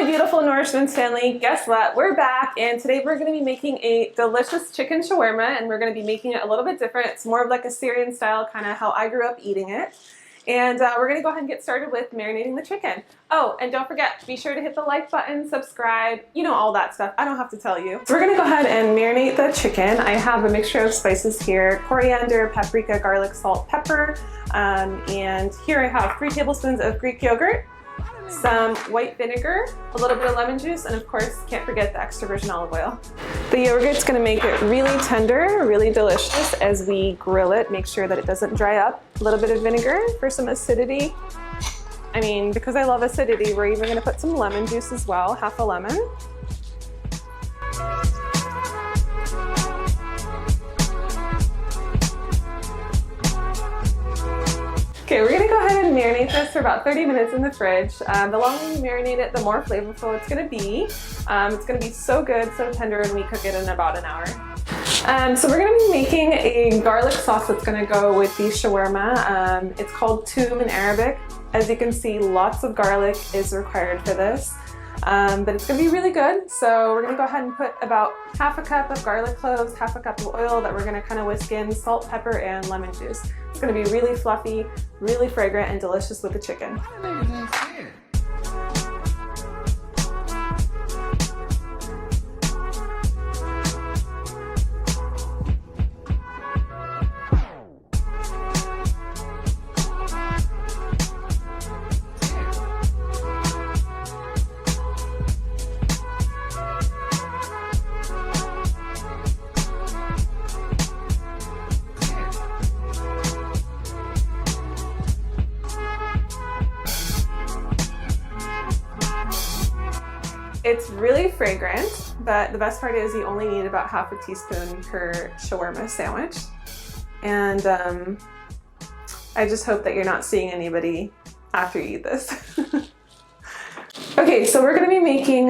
beautiful Nourishments family. Guess what? We're back, and today we're going to be making a delicious chicken shawarma, and we're going to be making it a little bit different. It's more of like a Syrian style, kind of how I grew up eating it. And we're going to go ahead and get started with marinating the chicken. Oh, and don't forget, be sure to hit the like button, subscribe, you know, all that stuff. I don't have to tell you. So we're going to go ahead and marinate the chicken. I have a mixture of spices here: coriander, paprika, garlic, salt, pepper. And here I have 3 tablespoons of Greek yogurt, some white vinegar, a little bit of lemon juice, and of course, can't forget the extra virgin olive oil. The yogurt's gonna make it really tender, really delicious as we grill it. Make sure that it doesn't dry up. A little bit of vinegar for some acidity. I mean, because I love acidity, we're even gonna put some lemon juice as well, half a lemon. Okay, we're gonna go ahead and marinate this for about 30 minutes in the fridge. The longer you marinate it, the more flavorful it's gonna be. It's gonna be so good, so tender, and we cook it in about an hour. So we're gonna be making a garlic sauce that's gonna go with the shawarma. It's called Toum in Arabic. As you can see, lots of garlic is required for this. But it's gonna be really good. So we're gonna go ahead and put about half a cup of garlic cloves, half a cup of oil that we're gonna kind of whisk in, salt, pepper, and lemon juice. It's gonna be really fluffy, really fragrant, and delicious with the chicken. It's really fragrant, but the best part is you only need about half a teaspoon per shawarma sandwich. And I just hope that you're not seeing anybody after you eat this. Okay, so we're gonna be making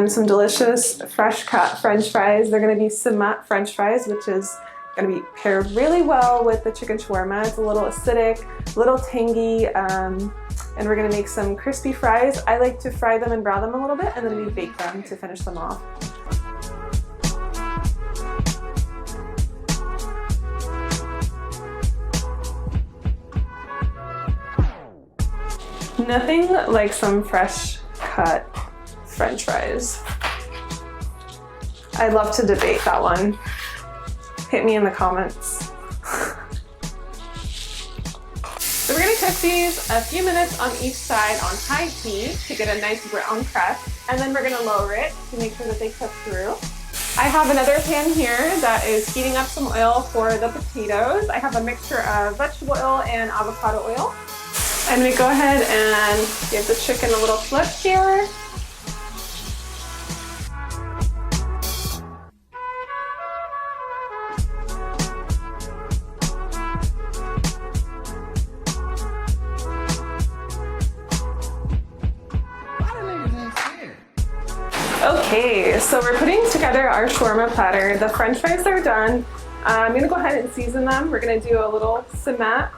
some delicious fresh cut French fries. They're gonna be sumat French fries, which is gonna be paired really well with the chicken shawarma. It's a little acidic, a little tangy, and we're gonna make some crispy fries. I like to fry them and brown them a little bit, and then we bake them to finish them off. Nothing like some fresh cut French fries. I'd love to debate that one. Hit me in the comments. So we're gonna cook these a few minutes on each side on high heat to get a nice brown crust, and then we're gonna lower it to make sure that they cook through. I have another pan here that is heating up some oil for the potatoes. I have a mixture of vegetable oil and avocado oil. And we go ahead and give the chicken a little flip here. Okay, so we're putting together our shawarma platter. The French fries are done. I'm gonna go ahead and season them. We're gonna do a little sumat.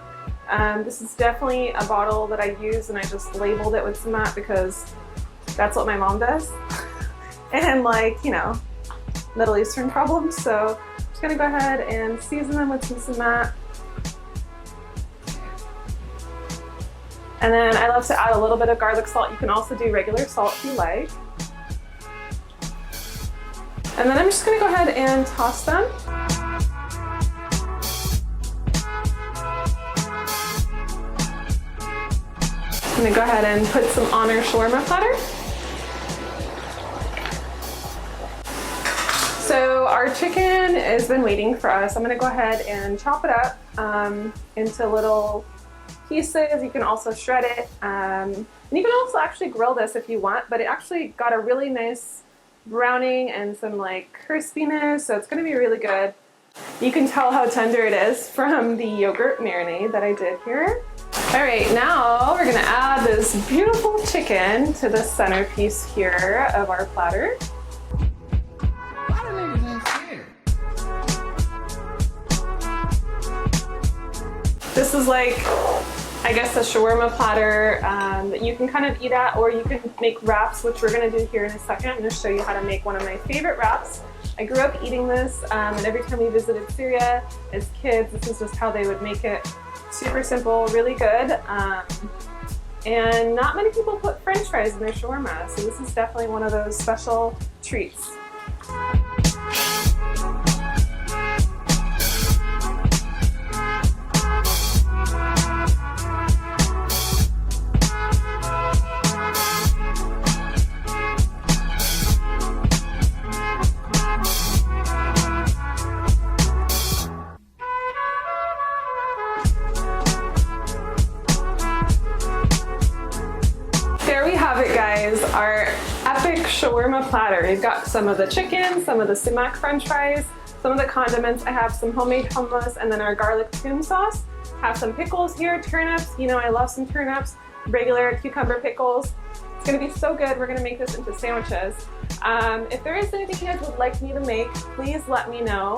This is definitely a bottle that I use, and I just labeled it with sumat because that's what my mom does. And like, you know, Middle Eastern problems. So I'm just gonna go ahead and season them with some sumat. And then I love to add a little bit of garlic salt. You can also do regular salt if you like. And then I'm just gonna go ahead and toss them. I'm gonna go ahead and put some on our shawarma platter. So our chicken has been waiting for us. I'm gonna go ahead and chop it up into little pieces. You can also shred it. And you can also actually grill this if you want, but it actually got a really nice browning and some like crispiness, so it's going to be really good. You can tell how tender it is from the yogurt marinade that I did here. All right, now we're going to add this beautiful chicken to the centerpiece here of our platter. This is like I guess a shawarma platter that you can kind of eat at, or you can make wraps, which we're gonna do here in a second. I'm gonna show you how to make one of my favorite wraps. I grew up eating this, and every time we visited Syria as kids, this is just how they would make it. Super simple, really good. And not many people put French fries in their shawarma, so this is definitely one of those special treats. There we have it, guys, our epic shawarma platter. We've got some of the chicken, some of the sumac French fries, some of the condiments. I have some homemade hummus and then our garlic Toum sauce. Have some pickles here, turnips. You know, I love some turnips, regular cucumber pickles. It's gonna be so good. We're gonna make this into sandwiches. If there is anything you guys would like me to make, please let me know.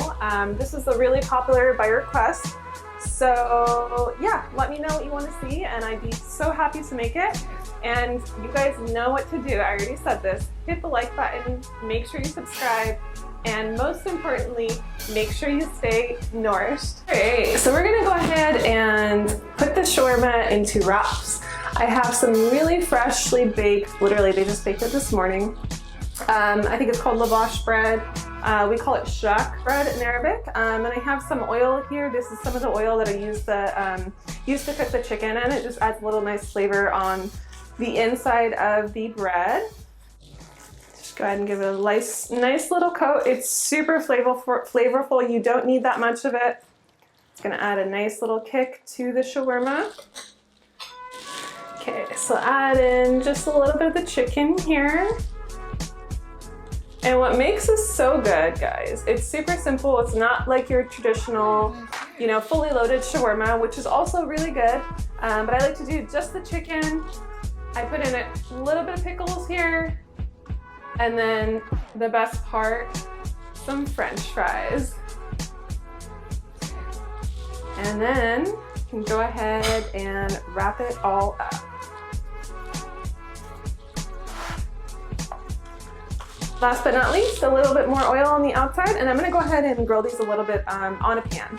This is a really popular by request. So yeah, let me know what you want to see and I'd be so happy to make it. And you guys know what to do. I already said this. Hit the like button, make sure you subscribe, and most importantly, make sure you stay nourished. Alright, so we're gonna go ahead and put the shawarma into wraps. I have some really freshly baked, literally they just baked it this morning. I think it's called lavash bread. We call it shak bread in Arabic. And I have some oil here. This is some of the oil that I use to cook the chicken, and it just adds a little nice flavor on the inside of the bread. Just go ahead and give it a nice little coat. It's super flavorful. You don't need that much of it. It's gonna add a nice little kick to the shawarma. Okay, so add in just a little bit of the chicken here. And what makes this so good, guys, it's super simple. It's not like your traditional, you know, fully loaded shawarma, which is also really good. But I like to do just the chicken. I put in a little bit of pickles here. And then the best part, some French fries. And then you can go ahead and wrap it all up. Last but not least, a little bit more oil on the outside, and I'm gonna go ahead and grill these a little bit on a pan.